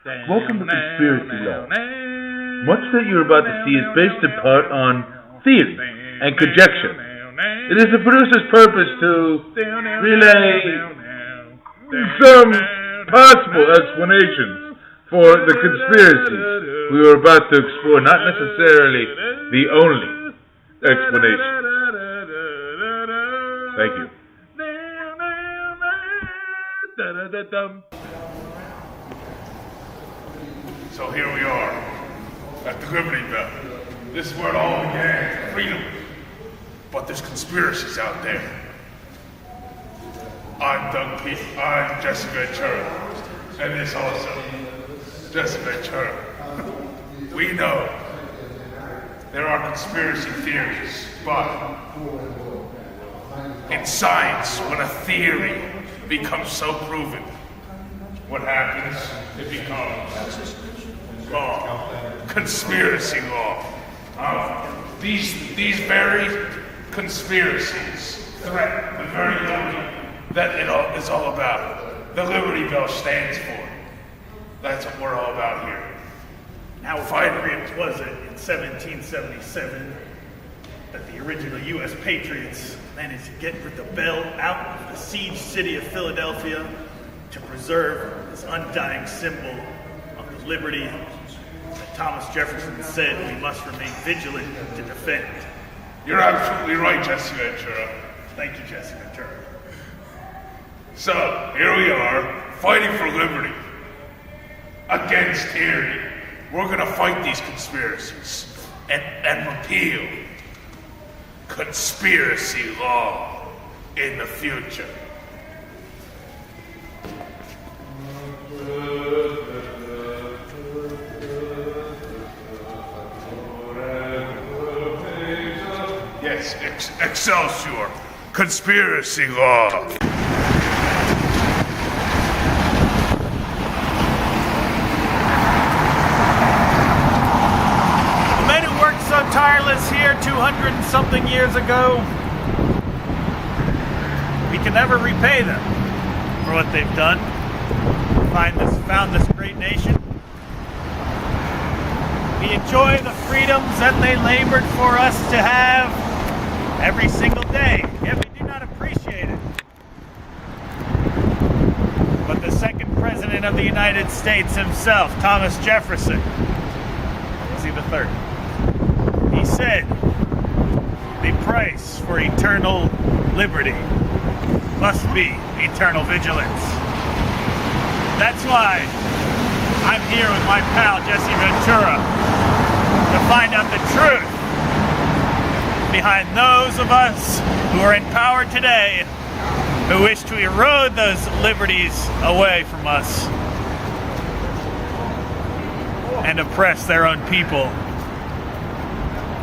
Welcome to Conspiracy Law. Much that you're about to see is based in part on theory and conjecture. It is the producer's purpose to relay some possible explanations for the conspiracies we were about to explore, not necessarily the only explanation. Thank you. So here we are, at the Liberty Bell. This is where it all began, freedom. But there's conspiracies out there. I'm Jesse Ventura, and this also, Jesse Ventura. We know there are conspiracy theories, but in science, when a theory becomes so proven, what happens? It becomes law, conspiracy law. These very conspiracies threaten the very liberty that it is all about. The Liberty Bell stands for. That's what we're all about here. How appropriate was it in 1777 that the original U.S. Patriots managed to get the bell out of the sieged city of Philadelphia to preserve this undying symbol of the liberty that Thomas Jefferson said we must remain vigilant to defend. You're absolutely right, Jesse Ventura. Thank you, Jesse Ventura. So, here we are, fighting for liberty against tyranny. We're gonna fight these conspiracies and repeal conspiracy law in the future. Yes, Excelsior, conspiracy law. So tireless here 200 and something years ago, we can never repay them for what they've done. Found this great nation. We enjoy the freedoms that they labored for us to have every single day, yet we do not appreciate it. But the second president of the United States himself, Thomas Jefferson, was he the third? He said, the price for eternal liberty must be eternal vigilance. That's why I'm here with my pal Jesse Ventura to find out the truth behind those of us who are in power today who wish to erode those liberties away from us and oppress their own people.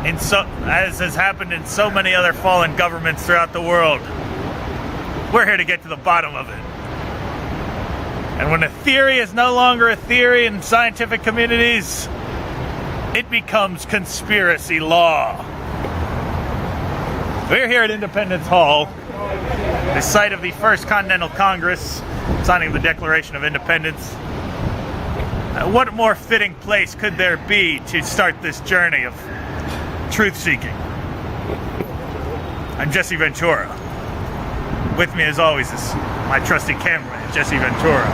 As has happened in so many other fallen governments throughout the world. We're here to get to the bottom of it. And when a theory is no longer a theory in scientific communities, it becomes conspiracy law. We're here at Independence Hall, the site of the First Continental Congress, signing of the Declaration of Independence. What more fitting place could there be to start this journey of truth-seeking? I'm Jesse Ventura. With me, as always, is my trusty cameraman, Jesse Ventura.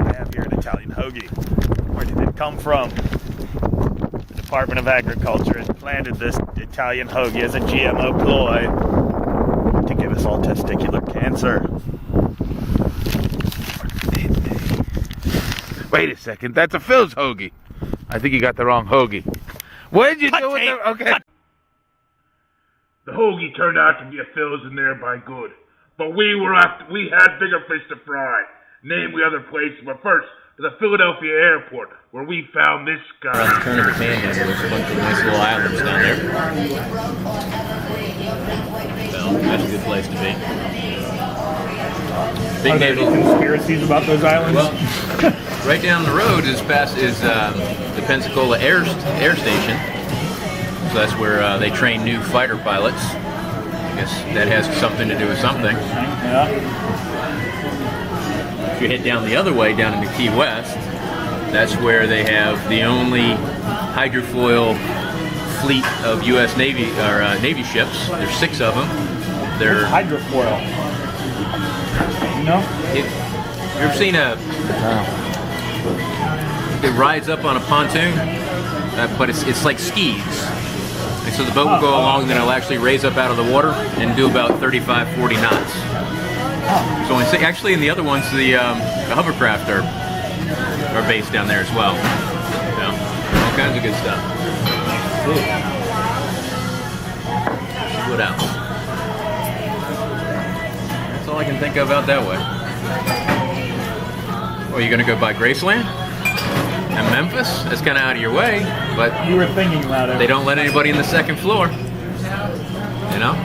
I have here an Italian hoagie. Where did it come from? The Department of Agriculture has planted this Italian hoagie as a GMO ploy to give us all testicular cancer. Wait a second, that's a Phil's hoagie. I think you got the wrong hoagie. What did you do with the... Okay. The hoagie turned out to be a Phil's and thereby good. But we had bigger fish to fry. Namely other places, but first, to the Philadelphia airport, where we found this guy. Around the turn of the panhandle, there's a bunch of nice little islands down there. Well, that's a good place to be. Big Are there conspiracies about those islands? Well, right down the road is the Pensacola Air Station. So that's where they train new fighter pilots to guess that has something to do with something. Yeah. If you head down the other way, down into Key West, that's where they have the only hydrofoil fleet of U.S. Navy ships. There's 6 of them. They're hydrofoil. You know? You ever seen it rides up on a pontoon, but it's like skis. And so the boat will go along, and then it'll actually raise up out of the water and do about 35, 40 knots. So actually in the other ones, the hovercraft are based down there as well. So, all kinds of good stuff. What else? That's all I can think of out that way. Well, you're going to go by Graceland and Memphis? That's kind of out of your way, but you were thinking about it. They don't let anybody in the second floor. You know?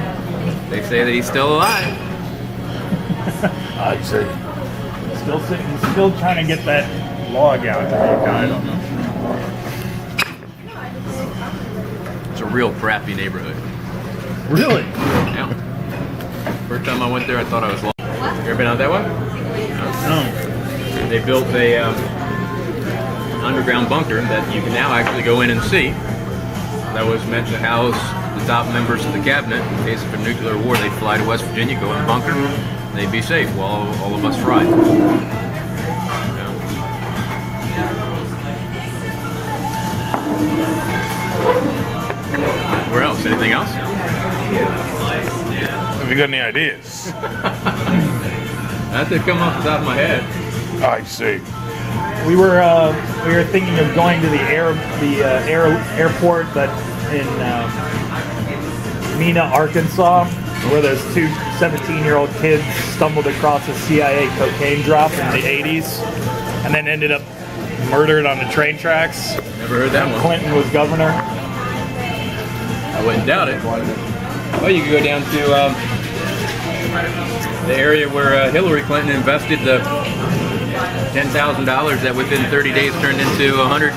They say that he's still alive. I'd say. Still trying to get that log out. I don't know. It's a real crappy neighborhood. Really? Yeah. First time I went there, I thought I was lost. You ever been out that way? No. They built a underground bunker that you can now actually go in and see. That was meant to house the top members of the cabinet. In case of a nuclear war, they'd fly to West Virginia, go in the bunker, and they'd be safe while all of us fried. Where else? Anything else? Have you got any ideas? Not to come off the top of my head. I see. We were thinking of going to the airport that in Mena, Arkansas, where those 2 17-year-old kids stumbled across a CIA cocaine drop in the 80s and then ended up murdered on the train tracks. Never heard that one. Clinton was governor. I wouldn't doubt it. Well, you could go down to the area where Hillary Clinton invested the $10,000 that within 30 days turned into $100,000.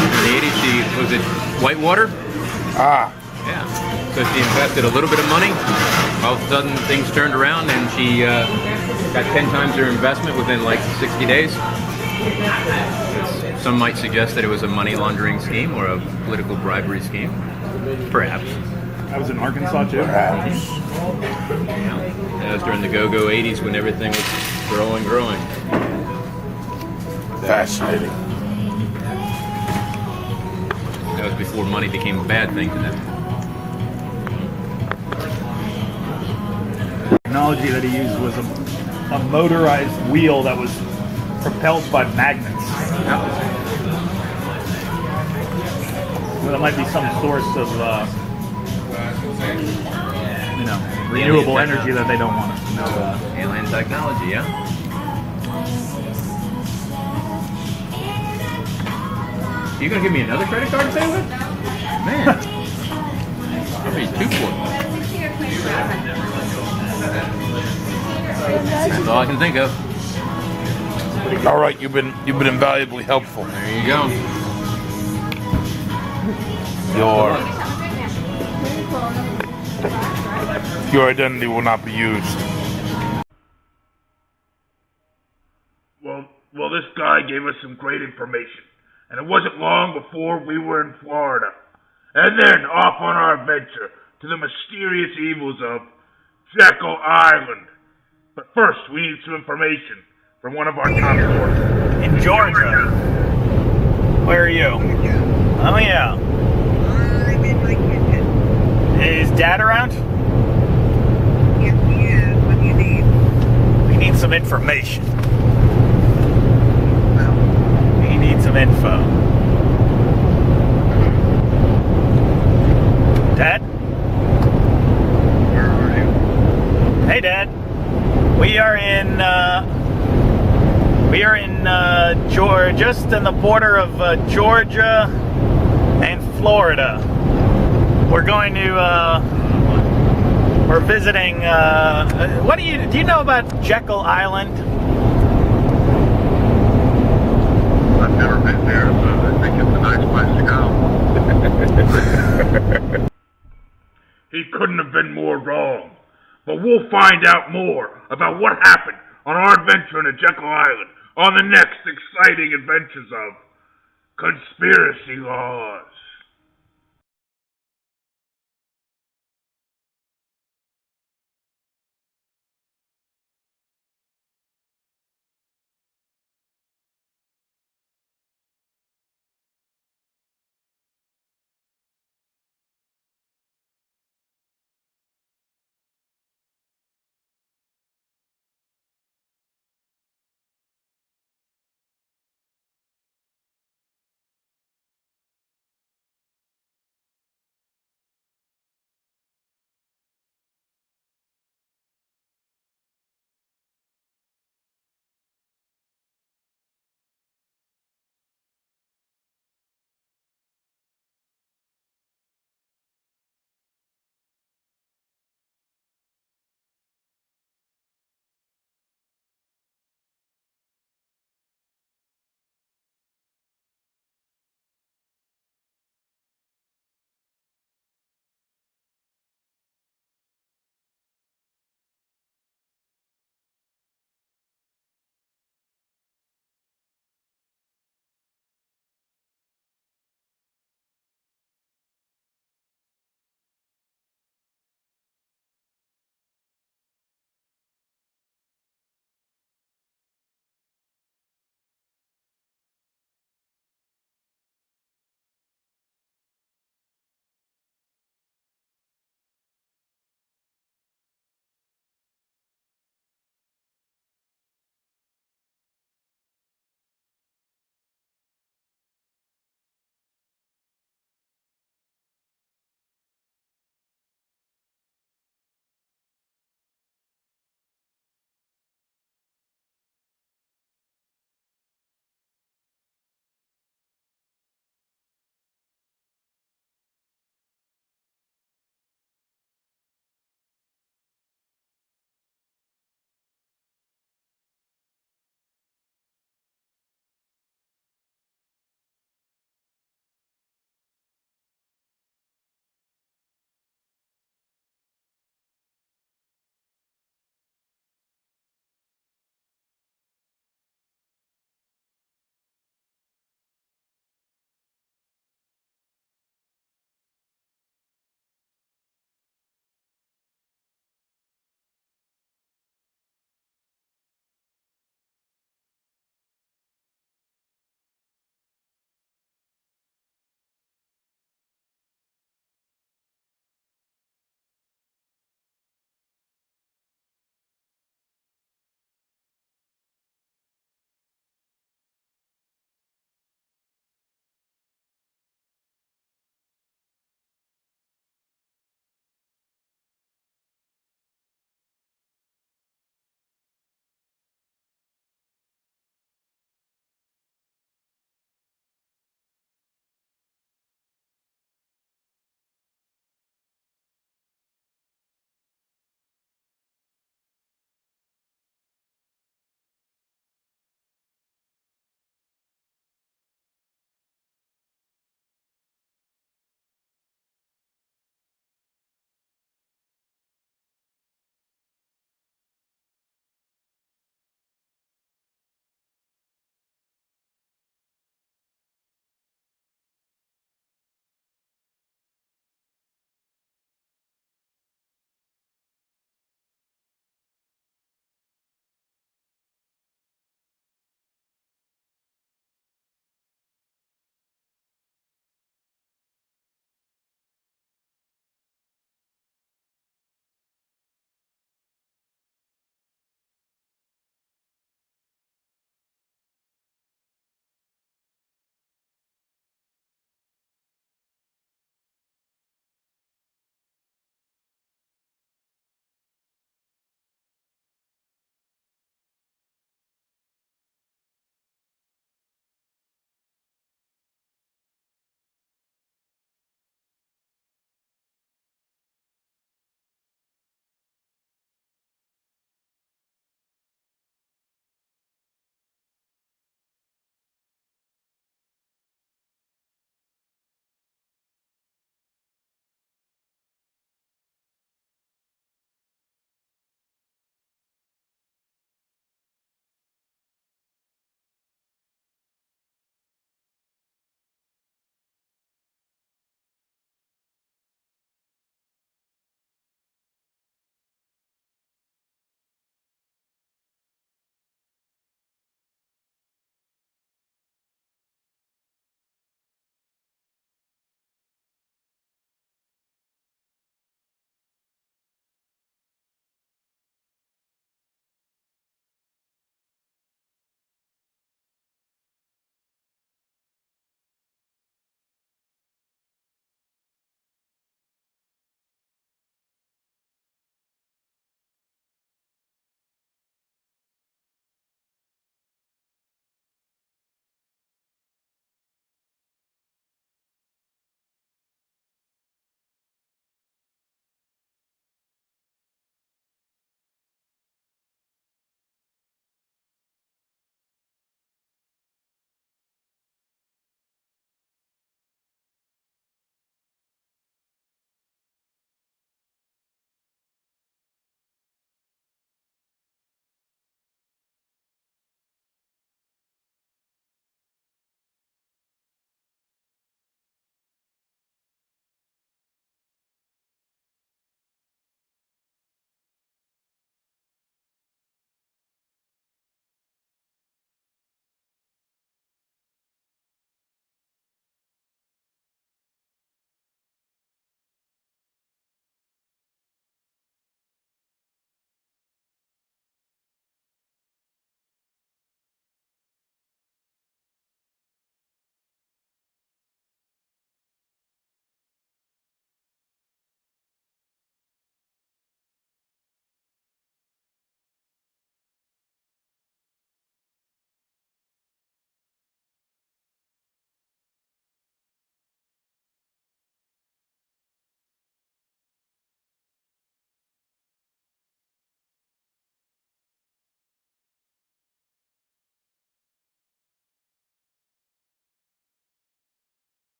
In the 80s, was it Whitewater? Ah. Yeah. So she invested a little bit of money. All of a sudden, things turned around, and she got 10 times her investment within like 60 days. Some might suggest that it was a money laundering scheme or a political bribery scheme. Perhaps. I was in Arkansas too. Perhaps. Yeah. That was during the go-go 80s when everything was growing. Fascinating. That was before money became a bad thing to them. The technology that he used was a motorized wheel that was propelled by magnets. Well, that might be some source of, renewable energy that they don't want us to know about. Alien technology, yeah. You gonna give me another credit card to pay with? Man, I'll be 2 for it. That's all I can think of. All right, you've been invaluably helpful. There you go. Your identity will not be used. Well, this guy gave us some great information, and it wasn't long before we were in Florida, and then off on our adventure to the mysterious evils of Jekyll Island. But first, we need some information from one of our top sources. In Georgia. Where are you? Oh yeah. I'm in my kitchen. Is Dad around? Yes, he is. What do you need? We need some information. Well, We need some info. Dad? where are you? Hey, Dad. We are in Georgia, just in the border of Georgia and Florida. We're going to, we're visiting, do you know about Jekyll Island? I've never been there, but I think it's a nice place to go. he couldn't have been more wrong. But we'll find out more about what happened on our adventure in Jekyll Island on the next exciting adventures of Conspiracy Laws.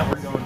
Now we're going